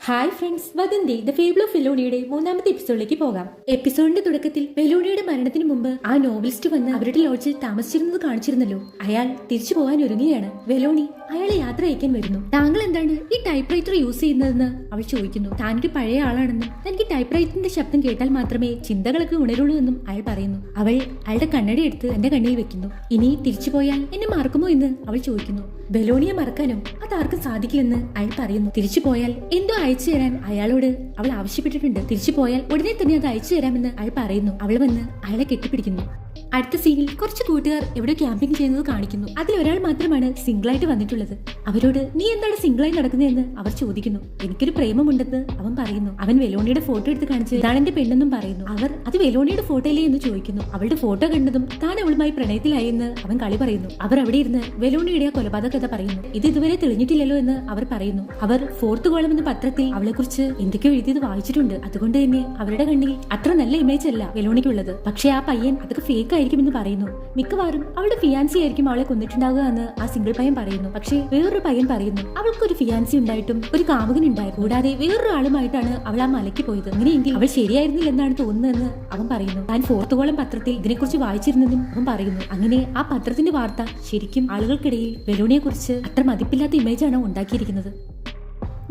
Hi friends, വദന്തി the fable of ഫെലോണിയുടെ മൂന്നാമത്തെ എപ്പിസോഡിലേക്ക് പോകാം. എപ്പിസോഡിന്റെ തുടക്കത്തിൽ ഫെലോണിയുടെ മരണത്തിന് മുമ്പ് ആ നോവലിസ്റ്റ് വന്ന് അവരുടെ ലോഡ്ജിൽ താമസിച്ചിരുന്നത് കാണിച്ചിരുന്നല്ലോ. അയാൾ തിരിച്ചു പോകാൻ ഒരുങ്ങുകയാണ്. വെലോണി അയാളെ യാത്ര അയക്കാൻ വരുന്നു. താങ്കൾ എന്താണ് ഈ ടൈപ്പ് റൈറ്റർ യൂസ് ചെയ്യുന്നതെന്ന് അവൾ ചോദിക്കുന്നു. താനൊരു പഴയ ആളാണെന്നും തനിക്ക് ടൈപ്പ് റൈറ്ററിന്റെ ശബ്ദം കേട്ടാൽ മാത്രമേ ചിന്തകളൊക്കെ ഉണരുള്ളൂ എന്നും അയാൾ പറയുന്നു. അവൾ അയാളുടെ കണ്ണടി എടുത്ത് എന്റെ കണ്ണിൽ വെക്കുന്നു. ഇനി തിരിച്ചു പോയാൽ എന്നെ മറക്കുമോ എന്ന് അവൾ ചോദിക്കുന്നു. വെലോണിയെ മറക്കാനോ അതാർക്കും സാധിക്കില്ലെന്ന് അയാൾ പറയുന്നു. തിരിച്ചു പോയാൽ എന്തോ അയച്ചു തരാൻ അയാളോട് അവൾ ആവശ്യപ്പെട്ടിട്ടുണ്ട്. തിരിച്ചു പോയാൽ ഉടനെ തന്നെ അത് അയച്ചു തരാമെന്ന് അയാൾ പറയുന്നു. അവൾ വന്ന് അയാളെ കെട്ടിപ്പിടിക്കുന്നു. അടുത്ത സീനിൽ കുറച്ച് കൂട്ടുകാർ എവിടെ ക്യാമ്പിംഗ് ചെയ്യുന്നത് കാണിക്കുന്നു. അതിൽ ഒരാൾ മാത്രമാണ് സിംഗിളായിട്ട് വന്നിട്ടുള്ളത്. അവരോട് നീ എന്താണ് സിംഗിളായി നടക്കുന്നതെന്ന് അവർ ചോദിക്കുന്നു. എനിക്കൊരു പ്രേമമുണ്ടെന്ന് അവൻ പറയുന്നു. അവൻ വെലോണിയുടെ ഫോട്ടോ എടുത്ത് കാണിച്ച് ഇതാണ് എന്റെ പെണ്ണെന്നും പറയുന്നു. അവർ അത് വെലോണിയുടെ ഫോട്ടോയിലേ എന്ന് ചോദിക്കുന്നു. അവളുടെ ഫോട്ടോ കണ്ടതും താൻ അവളുമായി പ്രണയത്തിലായി എന്ന് അവൻ കളി പറയുന്നു. അവർ അവിടെ ഇരുന്ന് വെലോണിയുടെ കൊലപാതക കഥ പറയുന്നു. ഇത് ഇതുവരെ തെളിഞ്ഞിട്ടില്ലല്ലോ എന്ന് അവർ പറയുന്നു. അവർ ഫോർത്ത് കോളം എന്ന പത്രത്തിൽ അവളെ കുറിച്ച് എന്തൊക്കെയോ എഴുതിയത് വായിച്ചിട്ടുണ്ട്. അതുകൊണ്ട് തന്നെ അവരുടെ കണ്ണിൽ അത്ര നല്ല ഇമേജ് അല്ല വെലോണിക്കുള്ളത്. പക്ഷെ ആ പയ്യൻ അതൊക്കെ ഫേക്ക് ആയിരിക്കുമെന്ന് പറയുന്നു. മിക്കവാറും അവളുടെ ഫിയാൻസി ആയിരിക്കും അവളെ കൊന്നിട്ടുണ്ടാവുക എന്ന് ആ സിംഗിൾ പയ്യൻ പറയുന്നു. പക്ഷേ വേറൊരു പയ്യൻ പറയുന്നു അവൾക്കൊരു ഫിയാൻസി ഉണ്ടായിട്ടും ഒരു കാമുകൻ ഉണ്ടായിരുന്നു. കൂടാതെ വേറൊരു ആളുമായിട്ടാണ് അവൾ ആ മലയ്ക്ക് പോയത്. അങ്ങനെയെങ്കിൽ അവൾ ശരിയായിരുന്നില്ല എന്നാണ് തോന്നുന്നതെന്ന് അവൻ പറയുന്നു. താൻ ഫോർത്ത് കോളം പത്രത്തിൽ ഇതിനെക്കുറിച്ച് വായിച്ചിരുന്നെന്നും അവൻ പറയുന്നു. അങ്ങനെ ആ പത്രത്തിന്റെ വാർത്ത ശരിക്കും ആളുകൾക്കിടയിൽ വെലോണിയെ കുറിച്ച് അത്ര മതിപ്പില്ലാത്ത ഇമേജാണ് ഉണ്ടാക്കിയിരിക്കുന്നത്.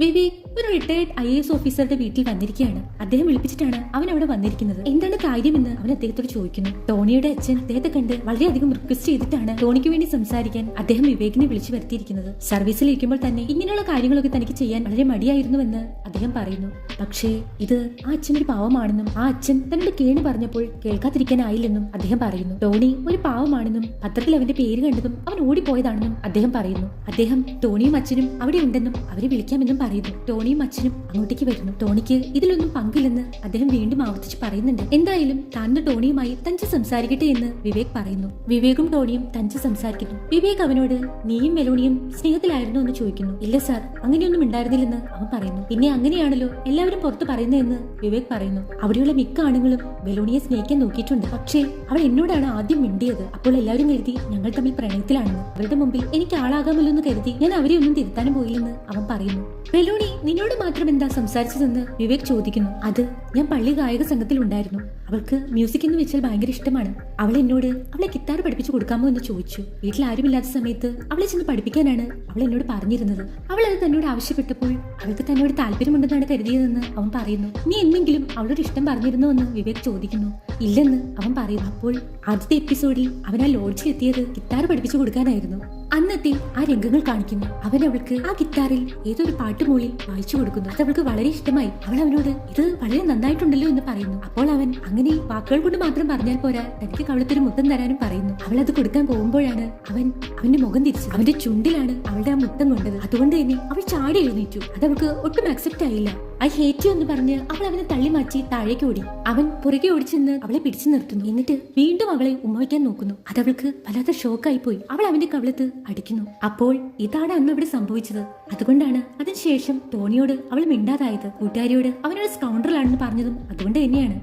വിവേക് ഒരു റിട്ടയർഡ് IAS ഓഫീസറുടെ വീട്ടിൽ വന്നിരിക്കുകയാണ്. അദ്ദേഹം വിളിപ്പിച്ചിട്ടാണ് അവൻ അവിടെ വന്നിരിക്കുന്നത്. എന്താണ് കാര്യമെന്ന് അവൻ അദ്ദേഹത്തോട് ചോദിക്കുന്നു. ടോണിയുടെ അച്ഛൻ അദ്ദേഹത്തെ കണ്ട് വളരെയധികം റിക്വസ്റ്റ് ചെയ്തിട്ടാണ് ടോണിക്ക് വേണ്ടി സംസാരിക്കാൻ അദ്ദേഹം വിവേകിനെ വിളിച്ചു വരുത്തിയിരിക്കുന്നത്. സർവീസിൽ ഇരിക്കുമ്പോൾ തന്നെ ഇങ്ങനെയുള്ള കാര്യങ്ങളൊക്കെ തനിക്ക് ചെയ്യാൻ വളരെ മടിയായിരുന്നുവെന്ന് അദ്ദേഹം പറയുന്നു. പക്ഷേ ഇത് ആ അച്ഛൻ ഒരു പാവമാണെന്നും ആ അച്ഛൻ തന്നോട് കേണി പറഞ്ഞപ്പോൾ കേൾക്കാതിരിക്കാനായില്ലെന്നും അദ്ദേഹം പറയുന്നു. ടോണി ഒരു പാവമാണെന്നും പത്രത്തിൽ അവന്റെ പേര് കണ്ടതും അവൻ ഓടിപ്പോയതാണെന്നും അദ്ദേഹം പറയുന്നു. അദ്ദേഹം ടോണിയും അച്ഛനും അവിടെ ഉണ്ടെന്നും അവരെ വിളിക്കാമെന്നും പറയുന്നു. ടോണിയും അച്ഛനും അങ്ങോട്ടേക്ക് വരുന്നു. ടോണിക്ക് ഇതിലൊന്നും പങ്കില്ലെന്ന് അദ്ദേഹം വീണ്ടും ആവർത്തിച്ച് പറയുന്നുണ്ട്. എന്തായാലും താൻ ടോണിയുമായി തഞ്ച് സംസാരിക്കട്ടെ എന്ന് വിവേക് പറയുന്നു. വിവേകും ടോണിയും തഞ്ച് സംസാരിക്കുന്നു. വിവേക് അവനോട് നീയും വെലോണിയും സ്നേഹത്തിലായിരുന്നു എന്ന് ചോദിക്കുന്നു. ഇല്ല സാർ, അങ്ങനെയൊന്നും ഉണ്ടായിരുന്നില്ലെന്ന് അവൻ പറയുന്നു. പിന്നെ അങ്ങനെയാണല്ലോ എല്ലാവരും പുറത്ത് പറയുന്നതെന്ന് വിവേക് പറയുന്നു. അവിടെയുള്ള മിക്ക ആണുങ്ങളും വെലോണിയെ സ്നേഹിക്കാൻ നോക്കിയിട്ടുണ്ട്. പക്ഷേ അവൾ എന്നോടാണ് ആദ്യം മിണ്ടിയത്. അപ്പോൾ എല്ലാവരും കരുതി ഞങ്ങൾ തമ്മിൽ പ്രണയത്തിലാണെന്ന്. അവരുടെ മുമ്പിൽ എനിക്ക് ആളാകാമല്ലോ എന്ന് കരുതി ഞാൻ അവരെ ഒന്നും തിരുത്താനും പോയില്ലെന്ന് അവൻ പറയുന്നു. വെലോണി നിന്നോട് മാത്രം എന്താ സംസാരിച്ചതെന്ന് വിവേക് ചോദിക്കുന്നു. അത് ഞാൻ പള്ളി ഗായക സംഘത്തിൽ ഉണ്ടായിരുന്നു. അവൾക്ക് മ്യൂസിക് എന്ന് വെച്ചാൽ ഭയങ്കര ഇഷ്ടമാണ്. അവൾ എന്നോട് അവളെ ഗിത്താർ പഠിപ്പിച്ചു കൊടുക്കാമോ എന്ന് ചോദിച്ചു. വീട്ടിൽ ആരുമില്ലാത്ത സമയത്ത് അവളെ ചെന്ന് പഠിപ്പിക്കാനാണ് അവൾ എന്നോട് പറഞ്ഞിരുന്നത്. അവൾ അത് തന്നോട് ആവശ്യപ്പെട്ടപ്പോൾ അവൾക്ക് തന്നോട് താല്പര്യമുണ്ടെന്നാണ് കരുതിയതെന്ന് അവൻ പറയുന്നു. നീ എന്തെങ്കിലും അവളോട് ഇഷ്ടം പറഞ്ഞിരുന്നോ എന്ന് വിവേക് ചോദിക്കുന്നു. ഇല്ലെന്ന് അവൻ പറയുന്നു. അപ്പോൾ ആദ്യത്തെ എപ്പിസോഡിൽ അവൻ ആ ലോഡ്ജിൽ എത്തിയത് ഗിത്താർ പഠിപ്പിച്ചു കൊടുക്കാനായിരുന്നു. അന്നത്തെ ആ രംഗങ്ങൾ കാണിക്കുന്നു. അവൻ അവൾക്ക് ആ ഗിത്താറിൽ ഏതൊരു പാട്ടുമൂളി വായിച്ചു കൊടുക്കുന്നു. അത് അവൾക്ക് വളരെ ഇഷ്ടമായി. അവൾ അവനോട് ഇത് വളരെ നന്നായിട്ടുണ്ടല്ലോ എന്ന് പറയുന്നു. അപ്പോൾ അവൻ അങ്ങനെ വാക്കുകൾ കൊണ്ട് മാത്രം പറഞ്ഞാൽ പോരാ, തനിക്ക് കവിളത്തൊരു മുത്തം തരാനും പറയുന്നു. അവൾ അത് കൊടുക്കാൻ പോകുമ്പോഴാണ് അവന്റെ മുഖം തിരിച്ചു. അവന്റെ ചുണ്ടിലാണ് അവളുടെ ആ മുത്തം കൊണ്ടത്. അതുകൊണ്ട് തന്നെ അവൾ ചാടി എഴുന്നേറ്റു. അത് അവൾക്ക് ഒട്ടും അക്സെപ്റ്റ് ആയില്ല. ഐ ഹേറ്റ് യു എന്ന് പറഞ്ഞ് അവൾ അവനെ തള്ളി മാറ്റി താഴേക്ക് ഓടി. അവൻ പുറകെ ഓടിച്ചെന്ന് അവളെ പിടിച്ചു നിർത്തുന്നു. എന്നിട്ട് വീണ്ടും അവളെ ഉമ്മവയ്ക്കാൻ നോക്കുന്നു. അത് അവൾക്ക് വല്ലാത്ത ഷോക്കായി പോയി. അവൾ അവന്റെ കവിളത്ത് അടിക്കുന്നു. അപ്പോൾ ഇതാണ് അന്ന് അവിടെ സംഭവിച്ചത്. അതുകൊണ്ടാണ് അതിനുശേഷം ടോണിയോട് അവൾ മിണ്ടാതായത്. കൂട്ടുകാരിയോട് അവനൊരു സ്കൗണ്ടറലാണെന്ന് പറഞ്ഞതും അതുകൊണ്ട് തന്നെയാണ്.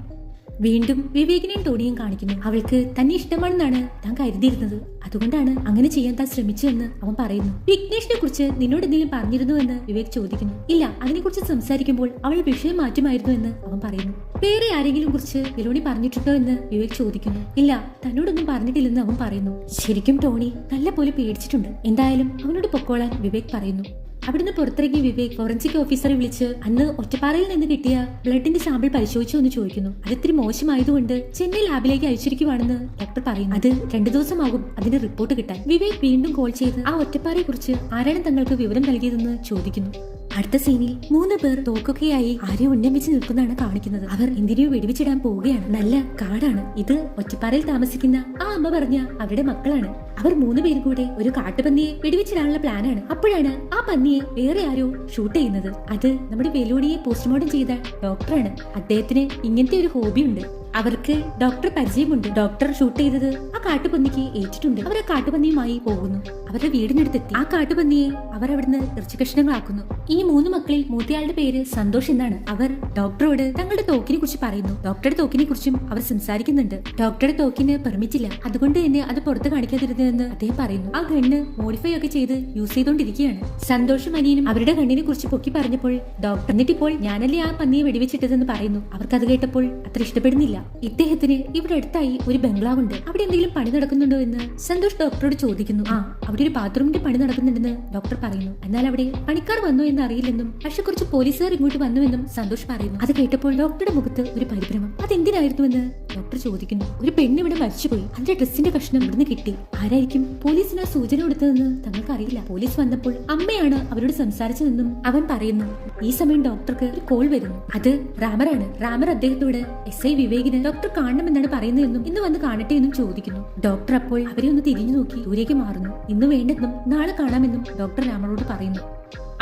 വീണ്ടും വിവേകിനെയും ടോണിയും കാണിക്കുന്നു. അവൾക്ക് തന്നെ ഇഷ്ടമാണെന്നാണ് താൻ കരുതിയിരുന്നത്. അതുകൊണ്ടാണ് അങ്ങനെ ചെയ്യാൻ താൻ ശ്രമിച്ചതെന്ന് അവൻ പറയുന്നു. വിഘ്നേഷിനെ കുറിച്ച് നിന്നോട് എന്തെങ്കിലും പറഞ്ഞിരുന്നു എന്ന് വിവേക് ചോദിക്കുന്നു. ഇല്ല, അതിനെക്കുറിച്ച് സംസാരിക്കുമ്പോൾ അവൾ വിഷയം മാറ്റുമായിരുന്നു എന്ന് അവൻ പറയുന്നു. വേറെ ആരെങ്കിലും കുറിച്ച് വെലോണി പറഞ്ഞിട്ടുണ്ടോ എന്ന് വിവേക് ചോദിക്കുന്നു. ഇല്ല, തന്നോടൊന്നും പറഞ്ഞിട്ടില്ലെന്ന് അവൻ പറയുന്നു. ശരിക്കും ടോണി നല്ല പോലെ പേടിച്ചിട്ടുണ്ട്. എന്തായാലും അവനോട് പൊക്കോളാൻ വിവേക് പറയുന്നു. അവിടുന്ന് പുറത്തിറങ്ങി വിവേക് ഫോറൻസിക് ഓഫീസറെ വിളിച്ച് അന്ന് ഒറ്റപ്പാറയിൽ നിന്ന് കിട്ടിയ ബ്ലഡിന്റെ സാമ്പിൾ പരിശോധിച്ചു എന്ന് ചോദിക്കുന്നു. അതിത്തിരി മോശമായതുകൊണ്ട് ചെന്നൈ ലാബിലേക്ക് അയച്ചിരിക്കുവാണെന്ന് ഡോക്ടർ പറയുന്നു. അത് 2 ദിവസമാകും അതിന്റെ റിപ്പോർട്ട് കിട്ടാൻ. വിവേക് വീണ്ടും കോൾ ചെയ്ത് ആ ഒറ്റപ്പാറയെ കുറിച്ച് ആരാണ് തങ്ങൾക്ക് വിവരം നൽകിയതെന്ന് ചോദിക്കുന്നു. അടുത്ത സീനിൽ 3 പേർ തോക്കൊക്കെയായി ആരെയോ ഉന്നം വെച്ച് നിൽക്കുന്നതാണ് കാണിക്കുന്നത്. അവർ എന്തിനെയോ വെടിവെച്ചിടാൻ പോവുകയാണ്. നല്ല കാടാണ്. ഇത് ഒറ്റപ്പാറയിൽ താമസിക്കുന്ന ആ അമ്മ പറഞ്ഞ അവരുടെ മക്കളാണ്. അവർ 3 പേരും കൂടെ ഒരു കാട്ടുപന്നിയെ വെടിവെച്ചിടാനുള്ള പ്ലാനാണ്. അപ്പോഴാണ് ആ പന്നിയെ വേറെ ആരോ ഷൂട്ട് ചെയ്യുന്നത്. അത് നമ്മുടെ വെലോണിയെ പോസ്റ്റ്മോർട്ടം ചെയ്ത ഡോക്ടറാണ്. അദ്ദേഹത്തിന് ഇങ്ങനത്തെ ഒരു ഹോബി ഉണ്ട്. അവർക്ക് ഡോക്ടർ പരിചയമുണ്ട്. ഡോക്ടർ ഷൂട്ട് ചെയ്തത് ആ കാട്ടുപന്നിക്ക് ഏറ്റിട്ടുണ്ട്. അവർ ആ കാട്ടുപന്നിയുമായി പോകുന്നു. അവരുടെ വീടിനടുത്തെത്തി ആ കാട്ടുപന്നിയെ അവർ അവിടുന്ന് ഇറച്ചി കഷ്ണങ്ങളാക്കുന്നു. ഈ 3 മക്കളിൽ മൂത്തയാളുടെ പേര് സന്തോഷ് എന്നാണ്. അവർ ഡോക്ടറോട് തങ്ങളുടെ തോക്കിനെ കുറിച്ച് പറയുന്നു. ഡോക്ടറുടെ തോക്കിനെ കുറിച്ചും അവർ സംസാരിക്കുന്നുണ്ട്. ഡോക്ടറുടെ തോക്കിന് പെർമിറ്റ് ഇല്ല, അതുകൊണ്ട് തന്നെ അത് പുറത്ത് കാണിക്കാതിരുന്നതെന്ന് അദ്ദേഹം പറയുന്നു. ആ ഗണ്ണ് മോഡിഫൈ ഒക്കെ ചെയ്ത് യൂസ് ചെയ്തുകൊണ്ടിരിക്കുകയാണ്. സന്തോഷും അനിയനും അവരുടെ ഗണ്ണിനെ കുറിച്ച് പൊക്കി പറഞ്ഞപ്പോൾ ഡോക്ടർ എന്നിട്ടിപ്പോൾ ഞാനല്ലേ ആ പന്നിയെ വെടിവെച്ചിട്ടതെന്ന് പറയുന്നു. അവർക്ക് അത് കേട്ടപ്പോൾ അത്ര ഇഷ്ടപ്പെടുന്നില്ല. ഇദ്ദേഹത്തിന് ഇവിടെ അടുത്തായി ഒരു ബംഗ്ലാവ് ഉണ്ട്. അവിടെ എന്തെങ്കിലും പണി നടക്കുന്നുണ്ടോ എന്ന് സന്തോഷ് ഡോക്ടറോട് ചോദിക്കുന്നു. ആ, അവിടെ ഒരു ബാത്റൂമിന്റെ പണി നടക്കുന്നുണ്ടെന്ന് ഡോക്ടർ പറയുന്നു. എന്നാൽ അവിടെ പണിക്കാർ വന്നോ എന്ന് അറിയില്ലെന്നും പക്ഷെ കുറച്ച് പോലീസുകാർ ഇങ്ങോട്ട് വന്നുവെന്നും സന്തോഷ് പറയുന്നു. അത് കേട്ടപ്പോൾ ഡോക്ടറുടെ മുഖത്ത് ഒരു പരിഭ്രമം. അതെന്തിനായിരുന്നുവെന്ന് ഡോക്ടർ ചോദിക്കുന്നു. ഒരു പെണ്ണ് ഇവിടെ മരിച്ചുപോയി, അതിന്റെ ഡ്രസ്സിന്റെ കഷ്ണം ഇവിടുന്ന് കിട്ടി. ആരായിരിക്കും പോലീസിന് ആ സൂചന കൊടുത്തതെന്ന് തങ്ങൾക്ക് അറിയില്ല. പോലീസ് വന്നപ്പോൾ അമ്മയാണ് അവരോട് സംസാരിച്ചതെന്നും അവൻ പറയുന്നു. ഈ സമയം ഡോക്ടർക്ക് ഒരു കോൾ വരുന്നു. അത് റാമറാണ്. റാമർ അദ്ദേഹത്തോട് SI വിവേകിന് ഡോക്ടർ കാണണമെന്നാണ് പറയുന്നതെന്നും ഇന്ന് വന്ന് കാണട്ടെ എന്നും ചോദിക്കുന്നു. ഡോക്ടർ അപ്പോൾ അവരെ ഒന്ന് തിരിഞ്ഞു നോക്കി ദൂരേക്ക് മാറുന്നു. ഇന്ന് വേണ്ടെന്നും നാളെ കാണാമെന്നും ഡോക്ടർ റാമറോട് പറയുന്നു.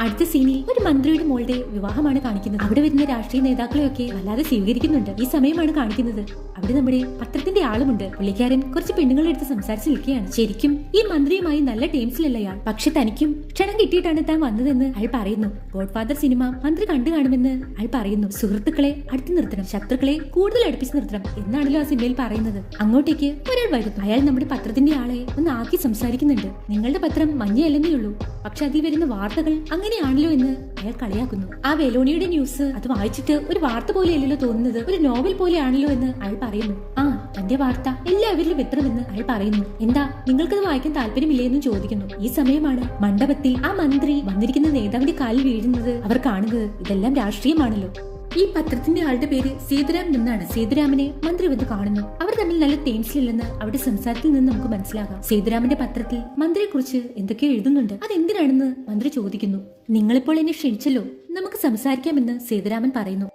അടുത്ത സീനിൽ ഒരു മന്ത്രിയുടെ മോളുടെ വിവാഹമാണ് കാണിക്കുന്നത്. അവിടെ വരുന്ന രാഷ്ട്രീയ നേതാക്കളെയൊക്കെ വല്ലാതെ സ്വീകരിക്കുന്നുണ്ട്. ഈ സമയമാണ് കാണിക്കുന്നത്. അവിടെ നമ്മുടെ പത്രത്തിന്റെ ആളുമുണ്ട്. പുള്ളിക്കാരൻ കുറച്ച് പെണ്ണുങ്ങളെ എടുത്ത് സംസാരിച്ച് നിൽക്കുകയാണ്. ശരിക്കും ഈ മന്ത്രിയുമായി നല്ല ടീംസിലല്ല അയാൾ. പക്ഷെ തനിക്കും ക്ഷണം കിട്ടിയിട്ടാണ് താൻ വന്നതെന്ന് അയാൾ പറയുന്നു. ഗോഡ് ഫാദർ സിനിമ മന്ത്രി കണ്ടു കാണുമെന്ന് അയാൾ പറയുന്നു. സുഹൃത്തുക്കളെ അടുത്ത് നിർത്തണം, ശത്രുക്കളെ കൂടുതൽ അടുപ്പിച്ച് നിർത്തണം എന്നാണല്ലോ ആ സിനിമയിൽ പറയുന്നത്. അങ്ങോട്ടേക്ക് ഒരാൾ വരുന്നു. അയാൾ നമ്മുടെ പത്രത്തിന്റെ ആളെ ഒന്ന് ആക്കി സംസാരിക്കുന്നുണ്ട്. നിങ്ങളുടെ പത്രം മഞ്ഞയല്ലെന്നേ ഉള്ളൂ, പക്ഷെ അതിൽ വരുന്ന വാർത്തകൾ അങ്ങനെയാണല്ലോ എന്ന് അയാൾ കളിയാക്കുന്നു. ആ വെലോണിയുടെ ന്യൂസ് അത് വായിച്ചിട്ട് ഒരു വാർത്ത പോലെയല്ലല്ലോ തോന്നുന്നത്, ഒരു നോവൽ പോലെയാണല്ലോ എന്ന് അയാൾ പറയുന്നു. ആ, തന്റെ വാർത്ത എല്ലാവരിലും എത്തണമെന്ന് അയാൾ പറയുന്നു. എന്താ നിങ്ങൾക്കത് വായിക്കാൻ താല്പര്യമില്ലേ എന്ന് ചോദിക്കുന്നു. ഈ സമയമാണ് മണ്ഡപത്തിൽ ആ മന്ത്രി വന്നിരിക്കുന്ന നേതാവിന്റെ കാലിൽ വീഴുന്നത് അവർ കാണുന്നത്. ഇതെല്ലാം രാഷ്ട്രീയമാണല്ലോ. ഈ പത്രത്തിന്റെ ആളുടെ പേര് സേതുരാമൻ എന്നാണ്. സേതുരാമനെ മന്ത്രി വന്ന് കാണുന്നു. അവർ തമ്മിൽ നല്ല ടേംസിലില്ലെന്ന് അവരുടെ സംസാരത്തിൽ നിന്ന് നമുക്ക് മനസ്സിലാകാം. സേതുരാമന്റെ പത്രത്തിൽ മന്ത്രിയെ കുറിച്ച് എന്തൊക്കെയോ എഴുതുന്നുണ്ട്. അതെന്തിനാണെന്ന് മന്ത്രി ചോദിക്കുന്നു. നിങ്ങളിപ്പോൾ എന്നെ ക്ഷണിച്ചല്ലോ, നമുക്ക് സംസാരിക്കാമെന്ന് സേതുരാമൻ പറയുന്നു.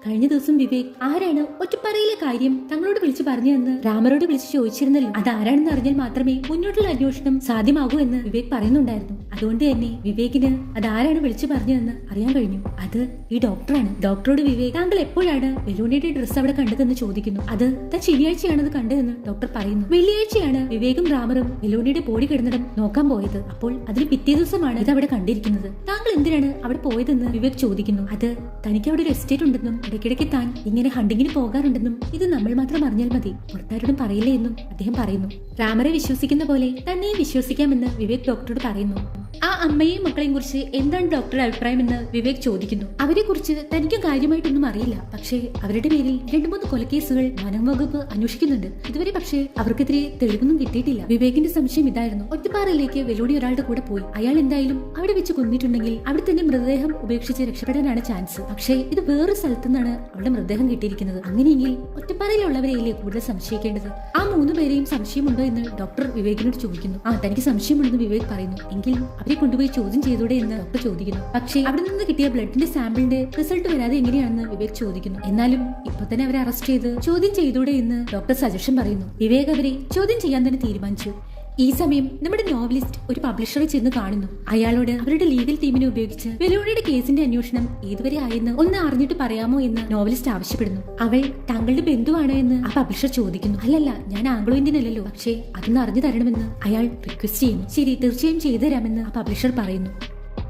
കഴിഞ്ഞ ദിവസം വിവേക് ആരാണ് ഒറ്റപ്പാറയിലെ കാര്യം തങ്ങളോട് വിളിച്ചു പറഞ്ഞതെന്ന് രാമരോട് വിളിച്ചു ചോദിച്ചിരുന്നല്ലോ. അത് ആരാണെന്ന് അറിഞ്ഞാൽ മാത്രമേ മുന്നോട്ടുള്ള അന്വേഷണം സാധ്യമാകൂ എന്ന് വിവേക് പറയുന്നുണ്ടായിരുന്നു. അതുകൊണ്ട് തന്നെ വിവേകിന് അത് ആരാണ് വിളിച്ചു പറഞ്ഞതെന്ന് അറിയാൻ കഴിഞ്ഞു. അത് ഈ ഡോക്ടറാണ്. ഡോക്ടറോട് വിവേക് താങ്കൾ എപ്പോഴാണ് വെലൂണിയുടെ ഡ്രസ്സ് അവിടെ കണ്ടതെന്ന് ചോദിക്കുന്നു. അത് താൻ ശനിയാഴ്ചയാണത് കണ്ടതെന്ന് ഡോക്ടർ പറയുന്നു. വെള്ളിയാഴ്ചയാണ് വിവേകും രാമറും വെലൂണിയുടെ ബോഡി കിടന്നിടം നോക്കാൻ പോയത്. അപ്പോൾ അതിന് പിറ്റേ ദിവസമാണ് ഇത് അവിടെ കണ്ടിരിക്കുന്നത്. താങ്കൾ എന്തിനാണ് അവിടെ പോയതെന്ന് വിവേക് ചോദിക്കുന്നു. അത് തനിക്ക് അവിടെ ഒരു എസ്റ്റേറ്റ് ഉണ്ടെന്നും ഇടയ്ക്കിടയ്ക്ക് താൻ ഇങ്ങനെ ഹണ്ടിങ്ങിന് പോകാറുണ്ടെന്നും ഇത് നമ്മൾ മാത്രം അറിഞ്ഞാൽ മതി, പുറത്താരോടും പറയില്ലേ എന്നും അദ്ദേഹം പറയുന്നു. രാമറെ വിശ്വസിക്കുന്ന പോലെ തന്നെ വിശ്വസിക്കാമെന്ന് വിവേക് ഡോക്ടറോട് പറയുന്നു. ആ അമ്മയെയും മക്കളെയും കുറിച്ച് എന്താണ് ഡോക്ടറുടെ അഭിപ്രായം എന്ന് വിവേക് ചോദിക്കുന്നു. അവരെ കുറിച്ച് തനിക്കും കാര്യമായിട്ടൊന്നും അറിയില്ല, പക്ഷേ അവരുടെ പേരിൽ 2-3 കൊലക്കേസുകൾ വനം വകുപ്പ് അന്വേഷിക്കുന്നുണ്ട്. ഇതുവരെ പക്ഷേ അവർക്കെതിരെ തെളിവൊന്നും കിട്ടിയിട്ടില്ല. വിവേകിന്റെ സംശയം ഇതായിരുന്നു. ഒറ്റപ്പാറയിലേക്ക് വെലോടി ഒരാളുടെ കൂടെ പോയി. അയാൾ എന്തായാലും അവിടെ വെച്ച് കൊന്നിട്ടുണ്ടെങ്കിൽ അവിടെ തന്നെ മൃതദേഹം ഉപേക്ഷിച്ച് രക്ഷപ്പെടാനാണ് ചാൻസ്. പക്ഷേ ഇത് വേറൊരു സ്ഥലത്തു നിന്നാണ് അവളുടെ മൃതദേഹം കിട്ടിയിരിക്കുന്നത്. അങ്ങനെയെങ്കിൽ ഒറ്റപ്പാറയിലുള്ളവരെയല്ലേ കൂടുതൽ സംശയിക്കേണ്ടത്? ആ 3 പേരെയും സംശയമുണ്ടോ എന്ന് ഡോക്ടർ വിവേകിനോട് ചോദിക്കുന്നു. ആ, തനിക്ക് സംശയമുണ്ടെന്ന് വിവേക് പറയുന്നു. എങ്കിൽ അവരെ കൊണ്ടുപോയി ചോദ്യം ചെയ്തൂടെ എന്ന് ഡോക്ടർ ചോദിക്കുന്നു. പക്ഷേ അവിടെ നിന്ന് കിട്ടിയ ബ്ലഡിന്റെ സാമ്പിളിന്റെ റിസൾട്ട് വരാതെ എങ്ങനെയാണെന്ന് വിവേക് ചോദിക്കുന്നു. എന്നാലും ഇപ്പൊ തന്നെ അവരെ അറസ്റ്റ് ചെയ്ത് ചോദ്യം ചെയ്തൂടെ എന്ന് ഡോക്ടർ സജഷൻ പറയുന്നു. വിവേക് അവരെ ചോദ്യം ചെയ്യാൻ തന്നെ തീരുമാനിച്ചു. ഈ സമയം നമ്മുടെ നോവലിസ്റ്റ് ഒരു പബ്ലിഷറെ ചെന്ന് കാണുന്നു. അയാളോട് അവരുടെ ലീഗൽ ടീമിനെ ഉപയോഗിച്ച് വെലോണിയുടെ കേസിന്റെ അന്വേഷണം ഏതുവരെ ആയെന്ന് ഒന്ന് അറിഞ്ഞിട്ട് പറയാമോ എന്ന് നോവലിസ്റ്റ് ആവശ്യപ്പെടുന്നു. അവൾ താങ്കളുടെ ബന്ധുവാണോ എന്ന് ആ പബ്ലിഷർ ചോദിക്കുന്നു. അല്ലല്ല, ഞാൻ ആംഗ്ലോ ഇന്ത്യൻ അല്ലല്ലോ, പക്ഷേ അതൊന്ന് അറിഞ്ഞു തരണമെന്ന് അയാൾ റിക്വസ്റ്റ് ചെയ്യുന്നു. ശരി, തീർച്ചയായും ചെയ്തു തരാമെന്ന് ആ പബ്ലിഷർ പറയുന്നു.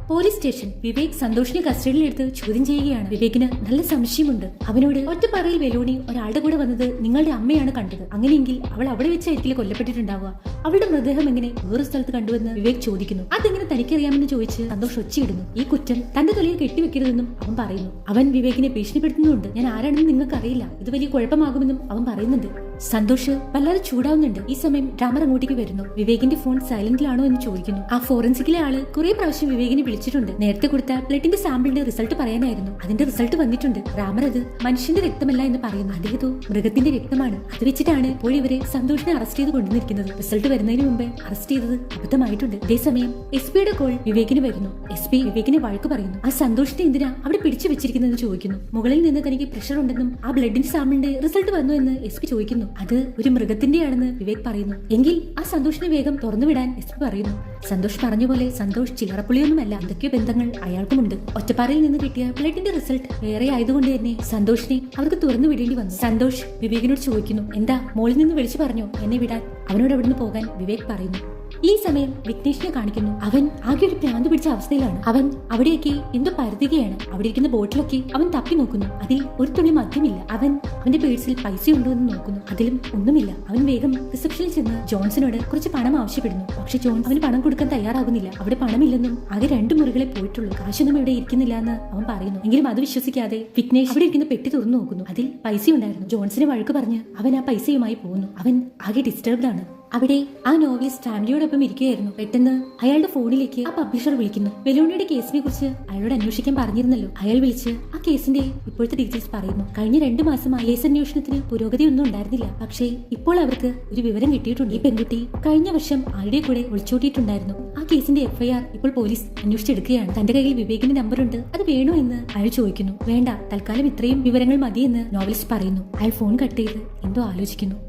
Police station. വിവേക് സന്തോഷിനെ കസ്റ്റഡിയിലെടുത്ത് ചോദ്യം ചെയ്യുകയാണ്. വിവേകിന് നല്ല സംശയമുണ്ട്. അവനോട് ഒറ്റപ്പാറയിൽ വെലോണി ഒരാളുടെ കൂടെ വന്നത് നിങ്ങളുടെ അമ്മയാണ് കണ്ടത്, അങ്ങനെയെങ്കിൽ അവൾ അവിടെ വെച്ചായിരിക്കില്ല കൊല്ലപ്പെട്ടിട്ടുണ്ടാവുക, അവളുടെ മൃതദേഹം എങ്ങനെ വേറെ സ്ഥലത്ത് കണ്ടുവെന്ന് വിവേക് ചോദിക്കുന്നു. അതെങ്ങനെ തനിക്കറിയാമെന്ന് ചോദിച്ച് സന്തോഷ് ഒച്ചയിടുന്നു. ഈ കുറ്റം തന്റെ തലയിൽ കെട്ടിവെക്കരുതെന്നും അവൻ പറയുന്നു. അവൻ വിവേകിനെ ഭീഷണിപ്പെടുത്തുന്നുണ്ട്. ഞാൻ ആരാണെന്ന് നിങ്ങൾക്ക് അറിയില്ല, ഇത് വലിയ കുഴപ്പമാകുമെന്നും അവൻ പറയുന്നുണ്ട്. സന്തോഷ് വല്ലാതെ ചൂടാവുന്നുണ്ട്. ഈ സമയം രാമർ അങ്ങോട്ടേക്ക് വരുന്നു. വിവേകിന്റെ ഫോൺ സൈലന്റിലാണോ എന്ന് ചോദിക്കുന്നു. ആ ഫോറൻസിക്കിലെ ആള് കുറെ പ്രാവശ്യം വിവേകിനെ വിളിച്ചിട്ടുണ്ട്. നേരത്തെ കൊടുത്ത ബ്ലഡിന്റെ സാമ്പിളിന്റെ റിസൾട്ട് പറയാനായിരുന്നു. അതിന്റെ റിസൾട്ട് വന്നിട്ടുണ്ട്. രാമർ അത് മനുഷ്യന്റെ രക്തമല്ല എന്ന് പറയുന്നു. അതേതോ മൃഗത്തിന്റെ രക്തമാണ്. അത് വെച്ചിട്ടാണ് ഇപ്പോൾ ഇവരെ സന്തോഷിനെ അറസ്റ്റ് ചെയ്ത് കൊണ്ടുവന്നിരിക്കുന്നത്. റിസൾട്ട് വരുന്നതിന് മുമ്പ് അറസ്റ്റ് ചെയ്തത് അബദ്ധമായിട്ടുണ്ട്. അതേസമയം SP യുടെ കോൾ വിവേകിന് വരുന്നു. SP വിവേകിനെ വഴക്ക് പറയുന്നു. ആ സന്തോഷിനെ എന്തിനാ അവിടെ പിടിച്ചു വെച്ചിരിക്കുന്നതെന്ന് ചോദിക്കുന്നു. മുകളിൽ നിന്ന് തനിക്ക് പ്രഷർ ഉണ്ടെന്നും ആ ബ്ലഡിന്റെ സാമ്പിളിന്റെ റിസൾട്ട് വന്നു എന്ന് SP ചോദിക്കുന്നു. അത് ഒരു മൃഗത്തിന്റെയാണെന്ന് വിവേക് പറയുന്നു. എങ്കിൽ ആ സന്തോഷിനെ വേഗം തുറന്നുവിടാൻ എസ് പി പറയുന്നു. സന്തോഷ് പറഞ്ഞ പോലെ സന്തോഷ് ചില്ലറപ്പുള്ളിയൊന്നുമല്ല, എന്തൊക്കെയോ ബന്ധങ്ങൾ അയാൾക്കുമുണ്ട്. ഒറ്റപ്പാറയിൽ നിന്ന് കിട്ടിയ ബ്ലഡിന്റെ റിസൾട്ട് വേറെ ആയതുകൊണ്ട് തന്നെ സന്തോഷിനെ അവർക്ക് തുറന്നു വിടേണ്ടി വന്നു. സന്തോഷ് വിവേകിനോട് ചോദിക്കുന്നു, എന്താ മോളിൽ നിന്ന് വിളിച്ചു പറഞ്ഞോ എന്നെ വിടാൻ? അവനോട് അവിടുന്ന് പോകാൻ വിവേക് പറയുന്നു. ഈ സമയം വിഘ്നേഷിനെ കാണിക്കുന്നു. അവൻ ആകെ ഒരു ഭ്രാന്ത് പിടിച്ച അവസ്ഥയിലാണ്. അവൻ അവിടെയൊക്കെ എന്തോ പരുതുകയാണ്. അവിടെ ഇരിക്കുന്ന ബോട്ടിലൊക്കെ അവൻ തപ്പി നോക്കുന്നു. അതിൽ ഒരു തുള്ളി മദ്യമില്ല. അവൻ അവന്റെ പേഴ്സിൽ പൈസ ഉണ്ടോ എന്ന് നോക്കുന്നു. അതിലും ഒന്നുമില്ല. അവൻ വേഗം റിസപ്ഷനിൽ ചെന്ന് ജോൺസനോട് കുറച്ച് പണം ആവശ്യപ്പെടുന്നു. പക്ഷെ ജോൺസ് അവന് പണം കൊടുക്കാൻ തയ്യാറാകുന്നില്ല. അവിടെ പണമില്ലെന്നും ആകെ 2 മുറികളെ പോയിട്ടുള്ളൂ, കാശൊന്നും ഇവിടെ ഇരിക്കുന്നില്ല എന്ന് അവൻ പറയുന്നു. എങ്കിലും അത് വിശ്വസിക്കാതെ വിഘ്നേഷ് അവിടെ ഇരിക്കുന്ന പെട്ടി തുറന്നു നോക്കുന്നു. അതിൽ പൈസ ഉണ്ടായിരുന്നു. ജോൺസിനെ വഴക്ക് പറഞ്ഞ് അവൻ ആ പൈസയുമായി പോകുന്നു. അവൻ ആകെ ഡിസ്റ്റർബ്ഡ് ആണ്. അവിടെ ആ നോവലിസ്റ്റ് ഫാമിലിയോടൊപ്പം ഇരിക്കുകയായിരുന്നു. പെട്ടെന്ന് അയാളുടെ ഫോണിലേക്ക് ആ പബ്ലിഷർ വിളിക്കുന്നു. മെലോണിയുടെ കേസിനെ കുറിച്ച് അയാളോട് അന്വേഷിക്കാൻ പറഞ്ഞിരുന്നല്ലോ. അയാൾ വിളിച്ച് ആ കേസിന്റെ ഇപ്പോഴത്തെ ഡീറ്റെയിൽസ് പറയുന്നു. കഴിഞ്ഞ 2 മാസമായി കേസ് അന്വേഷണത്തിന് പുരോഗതിയൊന്നും ഉണ്ടായിരുന്നില്ല. പക്ഷേ ഇപ്പോൾ അവർക്ക് ഒരു വിവരം കിട്ടിയിട്ടുണ്ട്. ഈ പെൺകുട്ടി കഴിഞ്ഞ വർഷം ആരുടെ കൂടെ ഒളിച്ചോട്ടിയിട്ടുണ്ടായിരുന്നു. ആ കേസിന്റെ FIR ഇപ്പോൾ പോലീസ് അന്വേഷിച്ചെടുക്കുകയാണ്. തന്റെ കയ്യിൽ വിവേകിന്റെ നമ്പർ ഉണ്ട്, അത് വേണോ എന്ന് അയാൾ ചോദിക്കുന്നു. വേണ്ട, തൽക്കാലം ഇത്രയും വിവരങ്ങൾ മതിയെന്ന് നോവലിസ്റ്റ് പറയുന്നു. അയാൾ ഫോൺ കട്ട് ചെയ്ത് എന്തോ ആലോചിക്കുന്നു.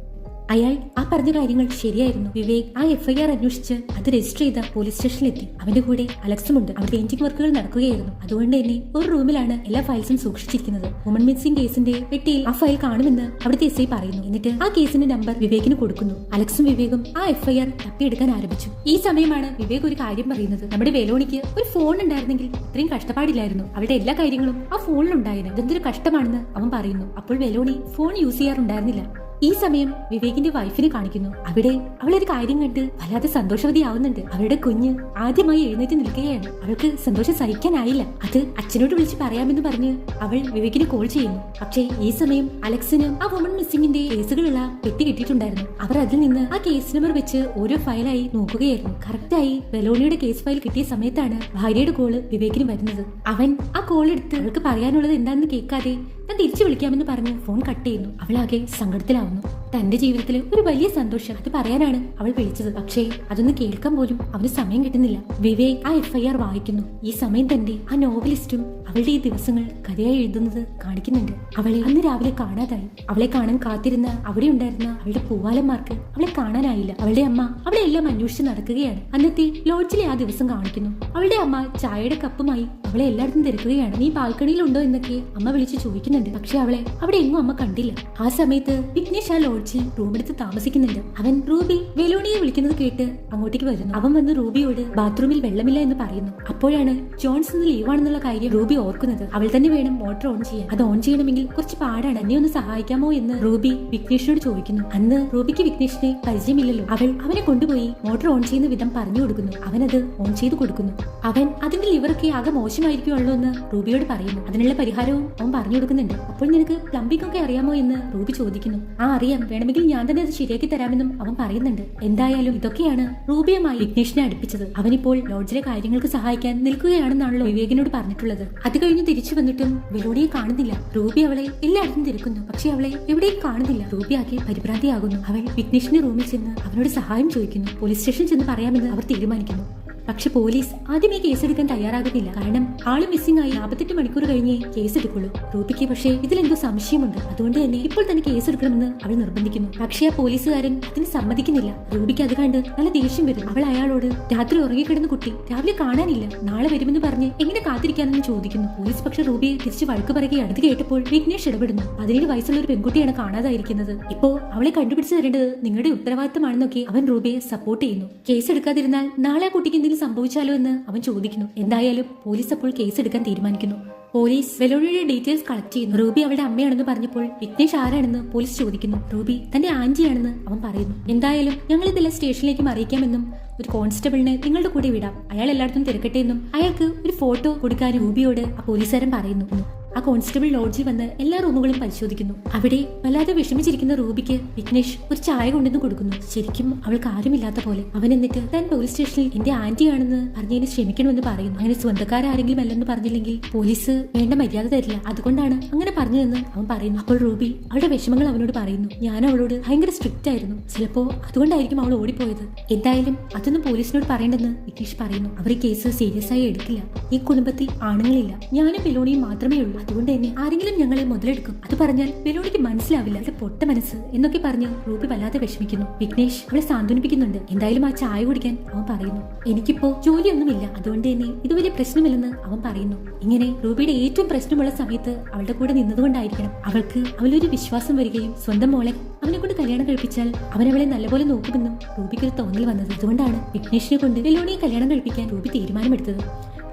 അയാൾ ആ പറഞ്ഞ കാര്യങ്ങൾ ശരിയായിരുന്നു. വിവേക് ആ FIR അന്വേഷിച്ച് അത് രജിസ്റ്റർ ചെയ്ത പോലീസ് സ്റ്റേഷനിലെത്തി. അവന്റെ കൂടെ അലക്സും ഉണ്ട്. അവിടെ പെയിന്റിംഗ് വർക്കുകൾ നടക്കുകയായിരുന്നു. അതുകൊണ്ട് തന്നെ ഒരു റൂമിലാണ് എല്ലാ ഫയൽസും സൂക്ഷിച്ചിരിക്കുന്നത്. വുമൺ മിസ്സിംഗ് കേസിന്റെ പെട്ടിയിൽ ആ ഫയൽ കാണുമെന്ന് അവിടുത്തെ SI പറയുന്നു. എന്നിട്ട് ആ കേസിന്റെ നമ്പർ വിവേകിന് കൊടുക്കുന്നു. അലക്സും വിവേകും ആ FIR തപ്പിയെടുക്കാൻ ആരംഭിച്ചു. ഈ സമയമാണ് വിവേക് ഒരു കാര്യം പറയുന്നത്. നമ്മുടെ വെലോണിക്ക് ഒരു ഫോൺ ഉണ്ടായിരുന്നെങ്കിൽ ഇത്രയും കഷ്ടപ്പാടില്ലായിരുന്നു. അവളുടെ എല്ലാ കാര്യങ്ങളും ആ ഫോണിലുണ്ടായിരുന്നു. ഇതെന്തൊരു കഷ്ടമാണെന്ന് അവൻ പറയുന്നു. അപ്പോൾ വെലോണി ഫോൺ യൂസ് ചെയ്യാറുണ്ടായിരുന്നില്ല. ഈ സമയം വിവേകിന്റെ വൈഫിനെ കാണിക്കുന്നു. അവിടെ അവളൊരു കാര്യം കണ്ട് വല്ലാതെ സന്തോഷവതിയാവുന്നുണ്ട്. അവരുടെ കുഞ്ഞ് ആദ്യമായി എഴുന്നേറ്റ് നിൽക്കുകയാണ്. അവൾക്ക് സന്തോഷം സഹിക്കാനായില്ല. അത് അച്ഛനോട് വിളിച്ച് പറയാമെന്ന് പറഞ്ഞ് അവൾ വിവേകിന് കോൾ ചെയ്യുന്നു. പക്ഷേ ഈ സമയം അലക്സിന് ആ വുമൺ മിസ്സിംഗിന്റെ കേസുകളുള്ള പെട്ടി കിട്ടിയിട്ടുണ്ടായിരുന്നു. അവർ അതിൽ നിന്ന് ആ കേസ് നമ്പർ വെച്ച് ഓരോ ഫയലായി നോക്കുകയായിരുന്നു. കറക്റ്റായി വെലോണിയുടെ കേസ് ഫയൽ കിട്ടിയ സമയത്താണ് ഭാര്യയുടെ കോള് വിവേകിന് വരുന്നത്. അവൻ ആ കോൾ എടുത്ത് അവൾക്ക് പറയാനുള്ളത് എന്താണെന്ന് കേൾക്കാതെ താൻ തിരിച്ചു വിളിക്കാമെന്ന് പറഞ്ഞ് ഫോൺ കട്ട് ചെയ്യുന്നു. അവളാകെ സങ്കടത്തിലാവുന്നു. തന്റെ ജീവിതത്തിലെ ഒരു വലിയ സന്തോഷം അത് പറയാനാണ് അവൾ വിളിച്ചത്. പക്ഷേ അതൊന്ന് കേൾക്കാൻ പോലും അവന് സമയം കിട്ടുന്നില്ല. വിവേക് ആ FIR വായിക്കുന്നു. ഈ സമയം തന്നെ ആ നോവലിസ്റ്റും അവളുടെ ഈ ദിവസങ്ങൾ കഥയായി എഴുതുന്നത് കാണിക്കുന്നുണ്ട്. അവളെ അന്ന് രാവിലെ കാണാതായി. അവളെ കാണാൻ കാത്തിരുന്ന അവിടെ ഉണ്ടായിരുന്ന അവളുടെ പൂവാലന്മാർക്ക് അവളെ കാണാനായില്ല. അവളുടെ അമ്മ അവളെ എല്ലാം അന്വേഷിച്ച് നടക്കുകയാണ്. അന്നത്തെ ലോഡ്ജിലെ ആ ദിവസം കാണിക്കുന്നു. അവളുടെ അമ്മ ചായയുടെ കപ്പുമായി അവളെ എല്ലായിടത്തും തിരക്കുകയാണ്. നീ ബാൽക്കണിയിലുണ്ടോ എന്നൊക്കെ അമ്മ വിളിച്ച് ചോദിക്കുന്നുണ്ട്. പക്ഷെ അവളെ അവിടെ എങ്ങും അമ്മ കണ്ടില്ല. ആ സമയത്ത് വിഘ്നേഷ് ആ ലോഡ്ജിൽ റൂമെടുത്ത് താമസിക്കുന്നുണ്ട്. അവൻ റൂബി വെലോണിയെ വിളിക്കുന്നത് കേട്ട് അങ്ങോട്ടേക്ക് വരുന്നു. അവൻ വന്ന് റൂബിയോട് ബാത്റൂമിൽ വെള്ളമില്ല എന്ന് പറയുന്നു. അപ്പോഴാണ് ജോൺസ് ഇന്ന് ലീവാണെന്നുള്ള കാര്യം റൂബി ഓർക്കുന്നത്. അവൾ തന്നെ വേണം മോട്ടോർ ഓൺ ചെയ്യാൻ. അത് ഓൺ ചെയ്യണമെങ്കിൽ കുറച്ച് പാടാണ്, എന്നെ ഒന്ന് സഹായിക്കാമോ എന്ന് റൂബി വിഘ്നേഷിനോട് ചോദിക്കുന്നു. അന്ന് റൂബിക്ക് വിഘ്നേഷിനെ പരിചയമില്ലല്ലോ. അവൾ അവനെ കൊണ്ടുപോയി മോട്ടോർ ഓൺ ചെയ്യുന്ന വിധം പറഞ്ഞു കൊടുക്കുന്നു. അവനത് ഓൺ ചെയ്ത് കൊടുക്കുന്നു. അവൻ അതിന്റെ ലിവറൊക്കെ ആകെ മോശമായിരിക്കുമല്ലോ എന്ന് റൂബിയോട് പറയുന്നു. അതിനുള്ള പരിഹാരവും അവൻ പറഞ്ഞു കൊടുക്കുന്നുണ്ട്. അപ്പോൾ നിനക്ക് പ്ലംബിംഗ് ഒക്കെ അറിയാമോ എന്ന് റൂബി ചോദിക്കുന്നു. ആ അറിയാം, വേണമെങ്കിൽ ഞാൻ തന്നെ അത് ശരിയാക്കി തരാമെന്നും അവൻ പറയുന്നുണ്ട്. എന്തായാലും ഇതൊക്കെയാണ് റൂബിയുമായി വിഘ്നേഷിനെ അടുപ്പിച്ചത്. അവനിപ്പോൾ ലോഡ്ജിലെ കാര്യങ്ങൾക്ക് സഹായിക്കാൻ നിൽക്കുകയാണെന്നാണല്ലോ വിവേകിനോട് പറഞ്ഞിട്ടുള്ളത്. അത് കഴിഞ്ഞ് തിരിച്ചു വന്നിട്ടും വെലോണിയെ കാണുന്നില്ല. റൂബി അവളെ എല്ലായിടത്തും തിരക്കുന്നു. പക്ഷെ അവളെ എവിടെയും കാണുന്നില്ല. റൂബി ആകെ പരിഭ്രാന്തിയാകുന്നു. അവൾ വിഘ്നേഷിന്റെ റൂമിൽ ചെന്ന് അവനോട് സഹായം ചോദിക്കുന്നു. പോലീസ് സ്റ്റേഷനിൽ ചെന്ന് പറയാമെന്ന് അവർ തീരുമാനിക്കുന്നു. പക്ഷെ പോലീസ് ആദ്യമേ കേസെടുക്കാൻ തയ്യാറാകുന്നില്ല. കാരണം ആള് മിസ്സിംഗ് ആയി 48 മണിക്കൂർ കഴിഞ്ഞേ കേസെടുക്കുള്ളൂ. റൂബിക്ക് പക്ഷേ ഇതിലെന്തോ സംശയമുണ്ട്. അതുകൊണ്ട് തന്നെ ഇപ്പോൾ തന്നെ കേസെടുക്കണമെന്ന് അവൾ നിർബന്ധിക്കുന്നു. പക്ഷേ ആ പോലീസുകാരൻ അതിന് സമ്മതിക്കുന്നില്ല. റൂബിക്ക് അത് കണ്ട് നല്ല ദേഷ്യം വരും. അവൾ അയാളോട് രാത്രി ഉറങ്ങിക്കിടന്ന കുട്ടി രാവിലെ കാണാനില്ല, നാളെ വരുമെന്ന് പറഞ്ഞ് എങ്ങനെ കാത്തിരിക്കാനെന്ന് ചോദിക്കുന്നു. പോലീസ് പക്ഷെ റൂബിയെ തിരിച്ച് വഴക്ക് പറയുകയാണ്. അത് കേട്ടപ്പോൾ വിഘ്നേഷ് ഇടപെടുന്നു. 17 വയസ്സുള്ള ഒരു പെൺകുട്ടിയാണ് കാണാതായിരിക്കുന്നത്. ഇപ്പോ അവളെ കണ്ടുപിടിച്ചു തരേണ്ടത് നിങ്ങളുടെ ഉത്തരവാദിത്തമാണെന്നൊക്കെ അവൻ റൂബിയെ സപ്പോർട്ട് ചെയ്യുന്നു. കേസെടുക്കാതിരുന്നാൽ നാളെ ആ കുട്ടിക്ക് സംഭവിച്ചാലോ എന്ന് അവൻ ചോദിക്കുന്നു. എന്തായാലും പോലീസ് അപ്പോൾ കേസ് എടുക്കാൻ തീരുമാനിക്കുന്നു. പോലീസ് വെലോണിയുടെ ഡീറ്റെയിൽസ് കളക്ട് ചെയ്യുന്നു. റൂബി അവളുടെ അമ്മയാണെന്ന് പറഞ്ഞപ്പോൾ വിഘ്നേഷ് ആരാണെന്ന് പോലീസ് ചോദിക്കുന്നു. റൂബി തന്റെ ആന്റിയാണെന്ന് അവൻ പറയുന്നു. എന്തായാലും ഞങ്ങൾ ഇതെല്ലാം സ്റ്റേഷനിലേക്കും അറിയിക്കാമെന്നും ഒരു കോൺസ്റ്റബിളിനെ നിങ്ങളുടെ കൂടെ വിടാം, അയാൾ എല്ലായിടത്തും തിരക്കട്ടെ എന്നും അയാൾക്ക് ഒരു ഫോട്ടോ കൊടുക്കാൻ റൂബിയോട് ആ പോലീസുകാരൻ പറയുന്നു. ആ കോൺസ്റ്റബിൾ ലോഡ്ജിൽ വന്ന് എല്ലാ റൂമുകളും പരിശോധിക്കുന്നു. അവിടെ വല്ലാതെ വിഷമിച്ചിരിക്കുന്ന റൂബിക്ക് വിഘ്നേഷ് ഒരു ചായ കൊണ്ടുവന്ന് കൊടുക്കുന്നു. ശരിക്കും അവൾക്ക് ആരുമില്ലാത്ത പോലെ. അവൻ എന്നിട്ട് താൻ പോലീസ് സ്റ്റേഷനിൽ എന്റെ ആന്റിയാണെന്ന് പറഞ്ഞതിന് ക്ഷമിക്കണമെന്ന് പറയുന്നു. അങ്ങനെ സ്വന്തക്കാരെങ്കിലും അല്ലെന്ന് പറഞ്ഞില്ലെങ്കിൽ പോലീസ് വേണ്ട മര്യാദ തരില്ല, അതുകൊണ്ടാണ് അങ്ങനെ പറഞ്ഞതെന്ന് അവൻ പറയുന്നു. അപ്പോൾ റൂബി അവളുടെ വിഷമങ്ങൾ അവനോട് പറയുന്നു. ഞാൻ അവളോട് ഭയങ്കര സ്ട്രിക്റ്റ് ആയിരുന്നു, ചിലപ്പോ അതുകൊണ്ടായിരിക്കും അവൾ ഓടിപ്പോയത്. എന്തായാലും അതൊന്നും പോലീസിനോട് പറയേണ്ടെന്ന് വിഘ്നേഷ് പറയുന്നു. അവർ ഈ കേസ് സീരിയസ് ആയി എടുക്കില്ല. ഈ കുടുംബത്തിൽ ആണുങ്ങളില്ല, ഞാനും വെലോണിയും മാത്രമേ ഉള്ളൂ. അതുകൊണ്ട് തന്നെ ആരെങ്കിലും ഞങ്ങളെ മുതലെടുക്കും. അത് പറഞ്ഞാൽ വെലോണിക്ക് മനസ്സിലാവില്ല. അത് പൊട്ട മനസ്സ് എന്നൊക്കെ പറഞ്ഞ് റൂബി വല്ലാതെ വിഷമിക്കുന്നു. വിഘ്നേഷ് അവളെ സാന്ത്വനിപ്പിക്കുന്നുണ്ട്. എന്തായാലും ആ ചായ കുടിക്കാൻ അവൻ പറയുന്നു. എനിക്കിപ്പോ ജോലിയൊന്നുമില്ല, അതുകൊണ്ട് തന്നെ ഇത് വലിയ പ്രശ്നമില്ലെന്ന് അവൻ പറയുന്നു. ഇങ്ങനെ റൂബിയുടെ ഏറ്റവും പ്രശ്നമുള്ള സമയത്ത് അവളുടെ കൂടെ നിന്നതുകൊണ്ടായിരിക്കണം അവൾക്ക് അവളൊരു വിശ്വാസം വരികയും സ്വന്തം മോളെ അവനെ കൊണ്ട് കല്യാണം കഴിപ്പിച്ചാൽ അവൻ അവളെ നല്ലപോലെ നോക്കുമെന്നും റൂബിക്ക് ഒരു തോന്നൽ വന്നത്. അതുകൊണ്ടാണ് വിഘ്നേഷിനെ കൊണ്ട് വെലോണിയെ കല്യാണം കഴിപ്പിക്കാൻ റൂബി തീരുമാനമെടുത്തത്.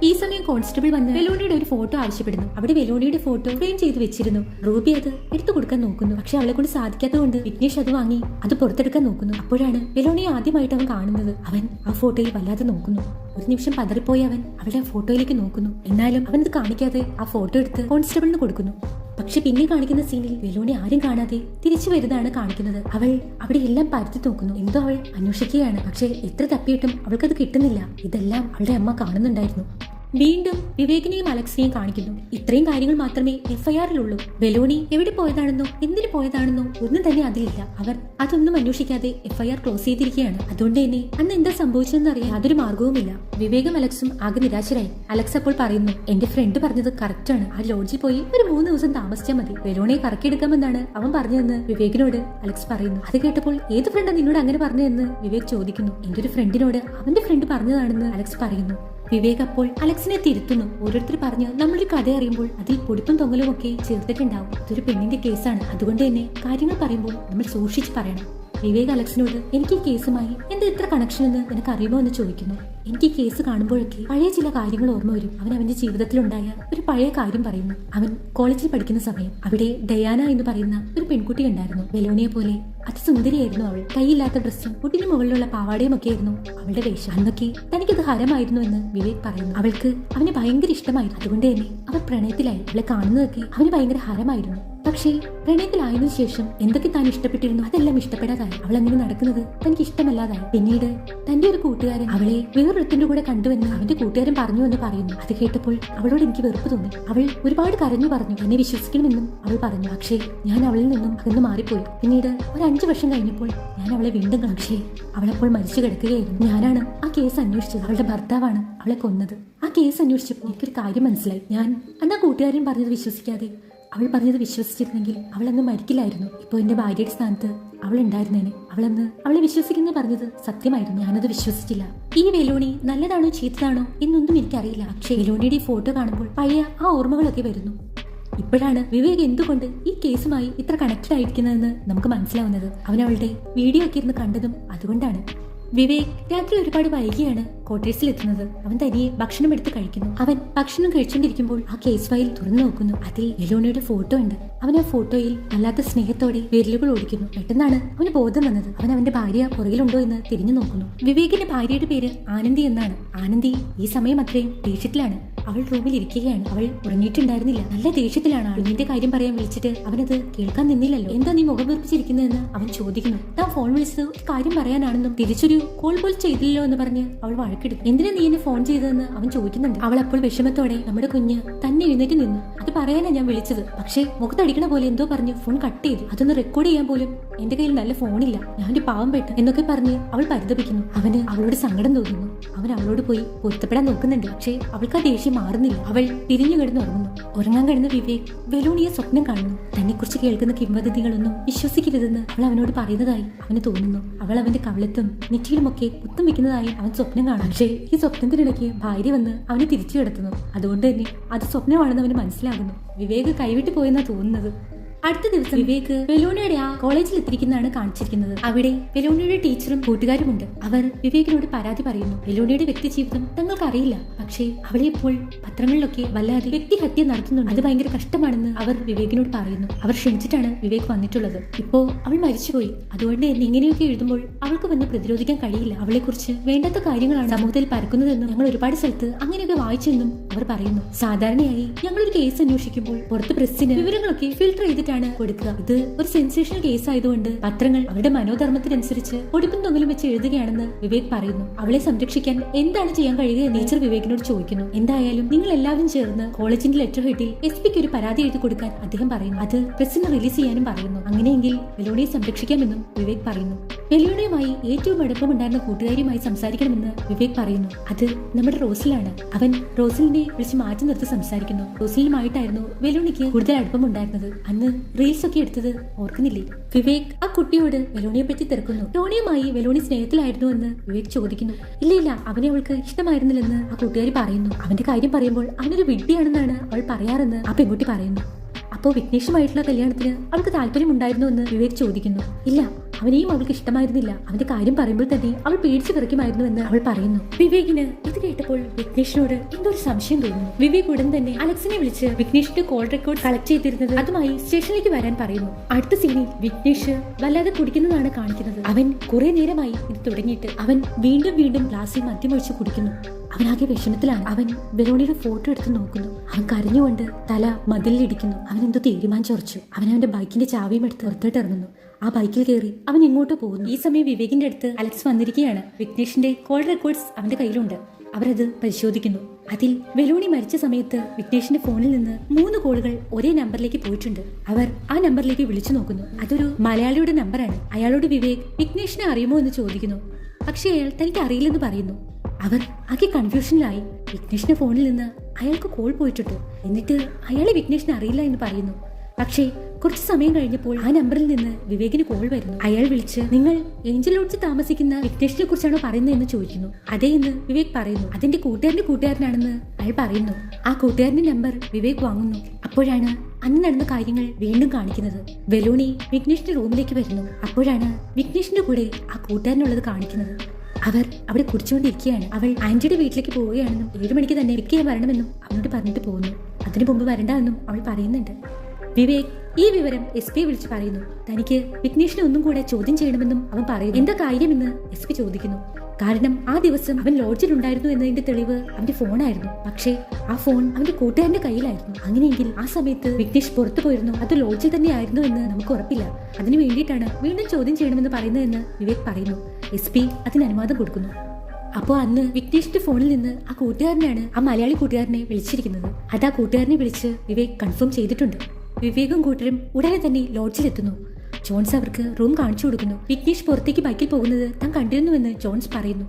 ഈ സമയം കോൺസ്റ്റബിൾ വന്ന് വെലോണിയുടെ ഒരു ഫോട്ടോ ആവശ്യപ്പെടുന്നു. അവിടെ വെലോണിയുടെ ഫോട്ടോ ഫ്രെയിം ചെയ്ത് വെച്ചിരുന്നു. റൂബി അത് എടുത്തു കൊടുക്കാൻ നോക്കുന്നു. പക്ഷെ അവളെ കൊണ്ട് സാധിക്കാത്തതുകൊണ്ട് വിഘ്നേഷ് അത് വാങ്ങി അത് പുറത്തെടുക്കാൻ നോക്കുന്നു. അപ്പോഴാണ് വെലോണിയെ ആദ്യമായിട്ട് അവൻ കാണുന്നത്. അവൻ ആ ഫോട്ടോയിൽ വല്ലാതെ നോക്കുന്നു. ഒരു നിമിഷം പതറിപ്പോയി അവൻ അവളുടെ ഫോട്ടോയിലേക്ക് നോക്കുന്നു. എന്നാലും അവൻ ഇത് കാണിക്കാതെ ആ ഫോട്ടോ എടുത്ത് കോൺസ്റ്റബിളിന് കൊടുക്കുന്നു. പക്ഷെ പിന്നെ കാണിക്കുന്ന സീനിൽ വെലോണി ആരും കാണാതെ തിരിച്ചു വരുന്നതാണ് കാണിക്കുന്നത്. അവൾ അവിടെ എല്ലാം പരത്തി നോക്കുന്നു. എന്തോ അവൾ അന്വേഷിക്കുകയാണ്. പക്ഷെ എത്ര തപ്പിയിട്ടും അവൾക്കത് കിട്ടുന്നില്ല. ഇതെല്ലാം അവളുടെ അമ്മ കാണുന്നുണ്ടായിരുന്നു. വീണ്ടും വിവേകിനെയും അലക്സിനെയും കാണിക്കുന്നു. ഇത്രയും കാര്യങ്ങൾ മാത്രമേ എഫ്ഐആറിലുള്ളൂ. വെലോണി എവിടെ പോയതാണെന്നോ എന്തിനു പോയതാണെന്നോ ഒന്നും തന്നെ അതിലില്ല. അവർ അതൊന്നും അന്വേഷിക്കാതെ എഫ്ഐആർ ക്ലോസ് ചെയ്തിരിക്കുകയാണ്. അതുകൊണ്ട് തന്നെ അന്ന് എന്താ സംഭവിച്ചതെന്ന് അറിയാൻ യാതൊരു മാർഗവുമില്ല. വിവേകും അലക്സും ആകെ നിരാശരായി. അലക്സ് അപ്പോൾ പറയുന്നു, എന്റെ ഫ്രണ്ട് പറഞ്ഞത് കറക്റ്റ് ആണ്. ആ ലോഡ്ജിൽ പോയി ഒരു 3 ദിവസം താമസിച്ചാൽ മതി. വെലോണിയെ കറക്കിയെടുക്കാമെന്നാണ് അവൻ പറഞ്ഞതെന്ന് വിവേകിനോട് അലക്സ് പറയുന്നു. അത് കേട്ടപ്പോൾ ഏത് ഫ്രണ്ടാ നിന്നോട് അങ്ങനെ പറഞ്ഞതെന്ന് വിവേക് ചോദിക്കുന്നു. എന്റെ ഒരു ഫ്രണ്ടിനോട് അവന്റെ ഫ്രണ്ട് പറഞ്ഞതാണെന്ന് അലക്സ് പറയുന്നു. വിവേക് അപ്പോൾ അലക്സിനെ തിരുത്തുന്നു. ഓരോരുത്തർ പറഞ്ഞ് നമ്മളൊരു കഥ അറിയുമ്പോൾ അതിൽ പൊടിപ്പും തൊങ്ങലും ഒക്കെ ചേർത്തിട്ടുണ്ടാവും. ഇതൊരു പെണ്ണിന്റെ കേസാണ്. അതുകൊണ്ട് തന്നെ കാര്യങ്ങൾ പറയുമ്പോൾ നമ്മൾ സൂക്ഷിച്ച് പറയണം. വിവേക് അലക്സിനോട് എനിക്ക് ഈ കേസുമായി എന്താ ഇത്ര കണക്ഷൻ എന്ന് നിനക്ക് അറിയുമോ എന്ന് ചോദിക്കുന്നു. എനിക്ക് ഈ കേസ് കാണുമ്പോഴൊക്കെ പഴയ ചില കാര്യങ്ങൾ ഓർമ്മ വരും. അവൻ അവന്റെ ജീവിതത്തിലുണ്ടായ ഒരു പഴയ കാര്യം പറയുന്നു. അവൻ കോളേജിൽ പഠിക്കുന്ന സമയം അവിടെ ഡയാന എന്ന് പറയുന്ന ഒരു പെൺകുട്ടി ഉണ്ടായിരുന്നു. വെലോണിയെ പോലെ അതിസുന്ദരിയായിരുന്നു അവൾ. കൈയില്ലാത്ത ഡ്രസ്സും മുട്ടിന് മുകളിലുള്ള പാവാടയും ഒക്കെ ആയിരുന്നു അവളുടെ വേഷം. അന്നൊക്കെ തനിക്കത് ഹരമായിരുന്നു എന്ന് വിവേക് പറയുന്നു. അവൾക്ക് അവനെ ഭയങ്കര ഇഷ്ടമായിരുന്നു. അതുകൊണ്ട് തന്നെ അവർ പ്രണയത്തിലായി. അവളെ കാണുന്നതൊക്കെ അവന് ഭയങ്കര ഹരമായിരുന്നു. പക്ഷേ പ്രണയത്തിലായതിനു ശേഷം എന്തൊക്കെ താൻ ഇഷ്ടപ്പെട്ടിരുന്നു അതെല്ലാം ഇഷ്ടപ്പെടാതായി. അവൾ അങ്ങനെ നടക്കുന്നത് തനിക്ക് ഇഷ്ടമല്ലാതായി. പിന്നീട് തന്റെ ഒരു കൂട്ടുകാരൻ അവളെ വേറൊരുത്തിന്റെ കൂടെ കണ്ടുവെന്ന് അവന്റെ കൂട്ടുകാരൻ പറഞ്ഞു എന്ന് പറയുന്നു. അത് കേട്ടപ്പോൾ അവളോട് എനിക്ക് വെറുപ്പ് തോന്നി. അവൾ ഒരുപാട് കരഞ്ഞു പറഞ്ഞു എന്നെ വിശ്വസിക്കണമെന്നും അവൾ പറഞ്ഞു. പക്ഷേ ഞാൻ അവളിൽ നിന്നും അകന്ന് മാറിപ്പോയി. പിന്നീട് ഒരു 5 വർഷം കഴിഞ്ഞപ്പോൾ ഞാൻ അവളെ വീണ്ടും കണ്ടു. പക്ഷേ അവളപ്പോൾ മരിച്ചു കിടക്കുകയായിരുന്നു. ഞാനാണ് ആ കേസ് അന്വേഷിച്ചത്. അവളുടെ ഭർത്താവാണ് അവളെ കൊന്നത്. ആ കേസ് അന്വേഷിച്ചപ്പോൾ എനിക്കൊരു കാര്യം മനസ്സിലായി. ഞാൻ അന്ന് ആ കൂട്ടുകാരൻ പറഞ്ഞത് വിശ്വസിക്കാതെ അവൾ പറഞ്ഞത് വിശ്വസിച്ചിരുന്നെങ്കിൽ അവളന്ന് മരിക്കില്ലായിരുന്നു. ഇപ്പോൾ എന്റെ ഭാര്യയുടെ സ്ഥാനത്ത് അവൾ ഉണ്ടായിരുന്നേനെ. അവളെ വിശ്വസിക്കുന്നത് പറഞ്ഞത് സത്യമായിരുന്നു. ഞാനത് വിശ്വസിച്ചില്ല. ഈ വെലോണി നല്ലതാണോ ചീത്തതാണോ എന്നൊന്നും എനിക്കറിയില്ല. പക്ഷേ വെലോണിയുടെ ഫോട്ടോ കാണുമ്പോൾ പഴയ ആ ഓർമ്മകളൊക്കെ വരുന്നു. ഇപ്പോഴാണ് വിവേക് എന്തുകൊണ്ട് ഈ കേസുമായി ഇത്ര കണക്റ്റഡ് ആയിരിക്കുന്നതെന്ന് നമുക്ക് മനസ്സിലാവുന്നത്. അവൻ അവളുടെ വീഡിയോ ഒക്കെ ഇരുന്ന് കണ്ടതും അതുകൊണ്ടാണ്. വിവേക് രാത്രി ഒരുപാട് വൈകിയാണ് ക്വാർട്ടേഴ്സിൽ എത്തുന്നത്. അവൻ തനിയെ ഭക്ഷണം എടുത്ത് കഴിക്കുന്നു. അവൻ ഭക്ഷണം കഴിച്ചുകൊണ്ടിരിക്കുമ്പോൾ ആ കേസ് ഫയൽ തുറന്നു നോക്കുന്നു. അതിൽ വെലോണിയുടെ ഫോട്ടോ ഉണ്ട്. അവൻ ആ ഫോട്ടോയിൽ വല്ലാത്ത സ്നേഹത്തോടെ വിരലുകൾ ഓടിക്കുന്നു. പെട്ടെന്നാണ് അവന് ബോധം വന്നത്. അവൻ അവന്റെ ഭാര്യ പുറകിലുണ്ടോ എന്ന് തിരിഞ്ഞു നോക്കുന്നു. വിവേകിന്റെ ഭാര്യയുടെ പേര് ആനന്ദി എന്നാണ്. ആനന്ദി ഈ സമയം അത്രയും ദേഷ്യത്തിലാണ്. അവൾ റൂമിൽ ഇരിക്കുകയാണ്. അവൾ ഉറങ്ങിയിട്ടുണ്ടായിരുന്നില്ല. നല്ല ദേഷ്യത്തിലാണ്. കുഞ്ഞിന്റെ കാര്യം പറയാൻ വിളിച്ചിട്ട് അവനത് കേൾക്കാൻ നിന്നില്ലല്ലോ. എന്താ നീ മുഖം വീർപ്പിച്ചിരിക്കുന്നതെന്ന് അവൻ ചോദിക്കുന്നു. താൻ ഫോൺ വിളിച്ചത് കാര്യം പറയാനാണെന്നും തിരിച്ചൊരു കോൾ പോലും ചെയ്തില്ലല്ലോ എന്ന് പറഞ്ഞ് അവൾ വഴക്കെടുത്തു. എന്തിനാ നീ എന്നെ ഫോൺ ചെയ്തതെന്ന് അവൻ ചോദിക്കുന്നുണ്ട്. അവൾ അപ്പോൾ വിഷമത്തോടെ നമ്മുടെ കുഞ്ഞ് തന്നെ എഴുന്നേറ്റ് നിന്നു. അത് പറയാനാ ഞാൻ വിളിച്ചത്. പക്ഷേ മുഖത്തടിക്കണ പോലെ എന്തോ പറഞ്ഞ് ഫോൺ കട്ട് ചെയ്തു. അതൊന്ന് റെക്കോർഡ് ചെയ്യാൻ പോലും എന്റെ കയ്യിൽ നല്ല ഫോണില്ല. ഞാനൊരു പാവം പെട്ടു എന്നൊക്കെ പറഞ്ഞ് അവൾ പരിതപിക്കുന്നു. അവന് അവളോട് സങ്കടം തോന്നുന്നു. അവൻ അവളോട് പോയി പൊരുത്തപ്പെടാൻ നോക്കുന്നുണ്ട്. പക്ഷേ അവൾക്ക് ആ ദേഷ്യം മാറുന്നില്ല. അവൾ തിരിഞ്ഞു കിടന്ന് ഉറങ്ങുന്നു. ഉറങ്ങാൻ കിടന്ന വിവേക് വെലോണിയെ സ്വപ്നം കാണുന്നു. തന്നെ കുറിച്ച് കേൾക്കുന്ന കിംവദന്തികളൊന്നും വിശ്വസിക്കരുതെന്ന് അവൾ അവനോട് പറയുന്നതായി അവന് തോന്നുന്നു. അവൾ അവന്റെ കവിളത്തും നെറ്റിയിലുമൊക്കെ കുത്തം വെക്കുന്നതായി അവൻ സ്വപ്നം കാണും. പക്ഷേ ഈ സ്വപ്നത്തിനിടയ്ക്ക് ഭാര്യ വന്ന് അവനെ തിരിച്ചു കിടത്തുന്നു. അതുകൊണ്ട് തന്നെ അത് സ്വപ്നമാണെന്ന് അവന് മനസ്സിലാകുന്നു. വിവേക് കൈവിട്ടു പോയെന്നാ തോന്നുന്നത്. അടുത്ത ദിവസം വിവേക് വെലോണിയുടെ ആ കോളേജിൽ എത്തിയിരിക്കുന്നതാണ് കാണിച്ചിരിക്കുന്നത്. അവിടെ വെലോണിയുടെ ടീച്ചറും കൂട്ടുകാരുമുണ്ട്. അവർ വിവേകിനോട് പരാതി പറയുന്നു. വെലോണിയുടെ വ്യക്തി ജീവിതം തങ്ങൾക്ക് അറിയില്ല. പക്ഷേ അവളെ ഇപ്പോൾ പത്രങ്ങളിലൊക്കെ വല്ലാതെ വ്യക്തിഹത്യ നടത്തുന്നുണ്ട്. അത് ഭയങ്കര കഷ്ടമാണെന്ന് അവർ വിവേകിനോട് പറയുന്നു. അവർ ക്ഷണിച്ചിട്ടാണ് വിവേക് വന്നിട്ടുള്ളത്. ഇപ്പോ അവൾ മരിച്ചുപോയി. അതുകൊണ്ട് തന്നെ ഇങ്ങനെയൊക്കെ എഴുതുമ്പോൾ അവൾക്ക് വന്ന് പ്രതിരോധിക്കാൻ കഴിയില്ല. അവളെ കുറിച്ച് വേണ്ടാത്ത കാര്യങ്ങളാണ് സമൂഹത്തിൽ പരക്കുന്നതെന്നും ഞങ്ങൾ ഒരുപാട് സ്ഥലത്ത് അങ്ങനെയൊക്കെ വായിച്ചെന്നും അവർ പറയുന്നു. സാധാരണയായി ഞങ്ങളൊരു കേസ് അന്വേഷിക്കുമ്പോൾ പുറത്ത് പ്രസ്സിന് വിവരങ്ങളൊക്കെ ഫിൽട്ടർ ചെയ്തിട്ട് കൊടുക്കുക. ഇത് ഒരു സെൻസേഷണൽ കേസ് ആയതുകൊണ്ട് പത്രങ്ങൾ അവരുടെ മനോധർമ്മത്തിനനുസരിച്ച് പൊടിപ്പും തൊങ്ങലും വെച്ച് എഴുതുകയാണെന്ന് വിവേക് പറയുന്നു. അവളെ സംരക്ഷിക്കാൻ എന്താണ് ചെയ്യാൻ കഴിയുക എന്ന് ടീച്ചർ വിവേകിനോട് ചോദിക്കുന്നു. എന്തായാലും നിങ്ങൾ എല്ലാവരും ചേർന്ന് കോളേജിന്റെ ലെറ്റർ ഹെഡിൽ SP ഒരു പരാതി എഴുതി കൊടുക്കാൻ അദ്ദേഹം പറയുന്നു. അത് പ്രസിന് റിലീസ് ചെയ്യാനും പറയുന്നു. അങ്ങനെയെങ്കിൽ വെലോണിയെ സംരക്ഷിക്കാമെന്നും വിവേക് പറയുന്നു. വെല്ലുവിളിയുമായി ഏറ്റവും അടുപ്പമുണ്ടായിരുന്ന കൂട്ടുകാരിയുമായി സംസാരിക്കണമെന്ന് വിവേക് പറയുന്നു. അത് നമ്മുടെ റോസിലാണ്. അവൻ റോസിലിനെ വിളിച്ച് മാറ്റി നിർത്തി സംസാരിക്കുന്നു. റോസിലുമായിട്ടായിരുന്നു വെല്ലുവിളിക്ക് കൂടുതൽ അടുപ്പമുണ്ടായിരുന്നത്. അന്ന് റീൽസ് ഒക്കെ എടുത്തത് ഓർക്കുന്നില്ലേ? വിവേക് ആ കുട്ടിയോട് വെലോണിയെ പറ്റി തിരക്കുന്നു. ടോണിയുമായി വെലോണി സ്നേഹത്തിലായിരുന്നു എന്ന് വിവേക് ചോദിക്കുന്നു. ഇല്ല, അവനെ അവൾക്ക് ഇഷ്ടമായിരുന്നില്ലെന്ന് ആ കൂട്ടുകാരി പറയുന്നു. അവന്റെ കാര്യം പറയുമ്പോൾ അവനൊരു വിഡ്ഢിയാണെന്നാണ് അവൾ പറയാറെന്ന് ആ പെൺകുട്ടി പറയുന്നു. അപ്പോൾ വിഘ്നേഷുമായിട്ടുള്ള കല്യാണത്തിന് അവൾക്ക് താല്പര്യമുണ്ടായിരുന്നു എന്ന് വിവേക് ചോദിക്കുന്നു. ഇല്ല, അവനെയും അവൾക്ക് ഇഷ്ടമായിരുന്നില്ല. അവന്റെ കാര്യം പറയുമ്പോൾ തന്നെ അവൾ പേടിച്ചു കിറക്കുമായിരുന്നു എന്ന് അവൾ പറയുന്നു. വിവേകിന് ഇത് കേട്ടപ്പോൾ വിഘ്നേഷിനോട് എന്തോ ഒരു സംശയം തോന്നുന്നു. വിവേക് ഉടൻ തന്നെ അലക്സിനെ വിളിച്ച് വിഘ്നേഷിന്റെ കോൾ റെക്കോർഡ് കളക്ട് ചെയ്തിരുന്നത് അതുമായി സ്റ്റേഷനിലേക്ക് വരാൻ പറയുന്നു. അടുത്ത സീനിൽ വിഘ്നേഷ് വല്ലാതെ കുടിക്കുന്നതാണ് കാണിക്കുന്നത്. അവൻ കുറെ നേരമായി ഇത് തുടങ്ങിയിട്ട് അവൻ വീണ്ടും ഗ്ലാസ്സിൽ മദ്യമൊഴിച്ച് കുടിക്കുന്നു. അവനാകെ വിഷമത്തിലാണ്. അവൻ വെലോണിയുടെ ഫോട്ടോ എടുത്ത് നോക്കുന്നു. അവൻ കരഞ്ഞുകൊണ്ട് തല മതിലിടിക്കുന്നു. അവൻ എന്തോ തീരുമാനിച്ചുറച്ചു. അവന്റെ ബൈക്കിന്റെ ചാവിയും എടുത്ത് പുറത്തോട്ട് ഇറങ്ങുന്നു. ആ ബൈക്കിൽ കയറി അവൻ എങ്ങോട്ടോ പോകുന്നു. ഈ സമയം വിവേകിന്റെ അടുത്ത് അലക്സ് വന്നിരിക്കുകയാണ്. വിഘ്നേഷിന്റെ കോൾ റെക്കോർഡ്സ് അവന്റെ കയ്യിലുണ്ട്. അവരത് പരിശോധിക്കുന്നു. അതിൽ വെലോണി മരിച്ച സമയത്ത് വിഘ്നേഷിന്റെ ഫോണിൽ നിന്ന് 3 കോളുകൾ ഒരേ നമ്പറിലേക്ക് പോയിട്ടുണ്ട്. അവർ ആ നമ്പറിലേക്ക് വിളിച്ചു നോക്കുന്നു. അതൊരു മലയാളിയുടെ നമ്പറാണ്. അയാളോട് വിവേക് വിഘ്നേഷിനെ അറിയുമോ എന്ന് ചോദിക്കുന്നു. പക്ഷേ അയാൾ തനിക്ക് അറിയില്ലെന്ന് പറയുന്നു. അവർ ആകെ കൺഫ്യൂഷനിലായി. വിഘ്നേഷിന്റെ ഫോണിൽ നിന്ന് അയാൾക്ക് കോൾ പോയിട്ടുണ്ട്. എന്നിട്ട് അയാളെ വിഘ്നേഷിനെ അറിയില്ല എന്ന് പറയുന്നു. പക്ഷേ കുറച്ചു സമയം കഴിഞ്ഞപ്പോൾ ആ നമ്പറിൽ നിന്ന് വിവേകിന് കോൾ വരുന്നു. അയാൾ വിളിച്ച്, നിങ്ങൾ ഏഞ്ചൽ ലോഡ്ജിൽ താമസിക്കുന്ന വിഘ്നേഷിനെ കുറിച്ചാണോ പറയുന്നതെന്ന് ചോദിക്കുന്നു. അതേ എന്ന് വിവേക് പറയുന്നു. അതിന്റെ കൂട്ടുകാരനാണെന്ന് അയാൾ പറയുന്നു. ആ കൂട്ടുകാരന്റെ നമ്പർ വിവേക് വാങ്ങുന്നു. അപ്പോഴാണ് അന്ന് നടന്ന കാര്യങ്ങൾ വീണ്ടും കാണിക്കുന്നത്. വെലോണി വിഘ്നേഷിന്റെ റൂമിലേക്ക് വരുന്നു. അപ്പോഴാണ് വിഘ്നേഷിന്റെ കൂടെ ആ കൂട്ടുകാരനുള്ളത് കാണിക്കുന്നത്. അവർ അവിടെ കുടിച്ചുകൊണ്ടിരിക്കുകയാണ്. അവൾ ആന്റിയുടെ വീട്ടിലേക്ക് പോവുകയാണെന്നും 7 മണിക്ക് തന്നെ പിക്ക് ചെയ്യാൻ വരണമെന്നും അവനോട് പറഞ്ഞിട്ട് പോകുന്നു. അതിനു മുമ്പ് വരണ്ട എന്നും അവൾ പറയുന്നുണ്ട്. വിവേക് ഈ വിവരം SP വിളിച്ച് പറയുന്നു. തനിക്ക് വിഘ്നേഷിനെ ഒന്നും കൂടെ ചോദ്യം ചെയ്യണമെന്നും അവൻ പറയുന്നു. എന്താ കാര്യമെന്ന് SP ചോദിക്കുന്നു. കാരണം ആ ദിവസം അവൻ ലോഡ്ജിൽ ഉണ്ടായിരുന്നു എന്നതിന്റെ തെളിവ് അവന്റെ ഫോണായിരുന്നു. പക്ഷേ ആ ഫോൺ അവന്റെ കൂട്ടുകാരന്റെ കയ്യിലായിരുന്നു. അങ്ങനെയെങ്കിൽ ആ സമയത്ത് വിഘ്നേഷ് പുറത്തു പോയിരുന്നു, അത് ലോഡ്ജിൽ തന്നെ ആയിരുന്നു എന്ന് നമുക്ക് ഉറപ്പില്ല. അതിനു വേണ്ടിയിട്ടാണ് വീണ്ടും ചോദ്യം ചെയ്യണമെന്ന് പറയുന്നതെന്ന് വിവേക് പറയുന്നു. SP അതിന് അനുവാദം കൊടുക്കുന്നു. അപ്പോൾ അന്ന് വിഘ്നേഷിന്റെ ഫോണിൽ നിന്ന് ആ കൂട്ടുകാരനാണ് ആ മലയാളി കൂട്ടുകാരനെ വിളിച്ചിരിക്കുന്നത്. അത് ആ കൂട്ടുകാരനെ വിളിച്ച് വിവേക് കൺഫേം ചെയ്തിട്ടുണ്ട്. വിവേകും കൂട്ടരും ഉടനെ തന്നെ ലോഡ്ജിലെത്തുന്നു. ജോൺസ് അവർക്ക് റൂം കാണിച്ചു കൊടുക്കുന്നു. വിഘ്നേഷ് പുറത്തേക്ക് ബൈക്കിൽ പോകുന്നത് താൻ കണ്ടിരുന്നുവെന്ന് ജോൺസ് പറയുന്നു.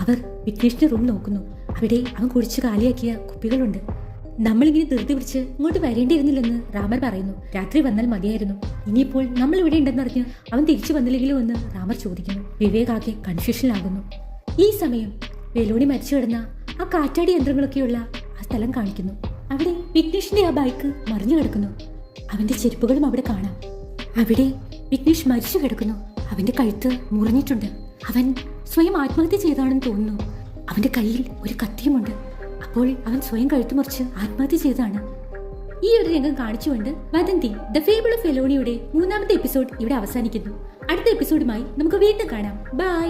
അവർ വിഘ്നേഷിന്റെ റൂം നോക്കുന്നു. അവിടെ അവൻ കുടിച്ച് കാലിയാക്കിയ കുപ്പികളുണ്ട്. നമ്മളിങ്ങനെ ധൃതി പിടിച്ച് ഇങ്ങോട്ട് വരേണ്ടിയിരുന്നില്ലെന്ന് റാമർ പറയുന്നു. രാത്രി വന്നാൽ മതിയായിരുന്നു. ഇനിയിപ്പോൾ നമ്മൾ ഇവിടെ ഉണ്ടെന്നറിഞ്ഞ് അവൻ തിരിച്ചു വന്നില്ലെങ്കിലോ എന്ന് റാമർ ചോദിക്കുന്നു. വിവേക് ആകെ കൺഫ്യൂഷനിലാകുന്നു. ഈ സമയം വെലോണി മരിച്ചു കിടന്ന ആ കാറ്റാടി യന്ത്രങ്ങളൊക്കെയുള്ള ആ സ്ഥലം കാണിക്കുന്നു. അവിടെ വിഘ്നേഷിന്റെ ആ ബൈക്ക് മറിഞ്ഞു കിടക്കുന്നു. അവന്റെ ചെരുപ്പുകളും അവിടെ കാണാം. അവിടെ വിഘ്നേഷ് മരിച്ചു കിടക്കുന്നു. അവന്റെ കഴുത്ത് മുറിഞ്ഞിട്ടുണ്ട്. അവൻ സ്വയം ആത്മഹത്യ ചെയ്താണെന്ന് തോന്നുന്നു. അവന്റെ കയ്യിൽ ഒരു കത്തിയുമുണ്ട്. അപ്പോൾ അവൻ സ്വയം കഴുത്ത് മുറിച്ച് ആത്മഹത്യ ചെയ്താണ്. ഈ ഒരു രംഗം കാണിച്ചുകൊണ്ട് വദന്തി ദ ഫേബിൾ ഓഫ് വെലോണിയുടെ 3ാമത്തെ എപ്പിസോഡ് ഇവിടെ അവസാനിക്കുന്നു. അടുത്ത എപ്പിസോഡുമായി നമുക്ക് വീണ്ടും കാണാം. ബൈ.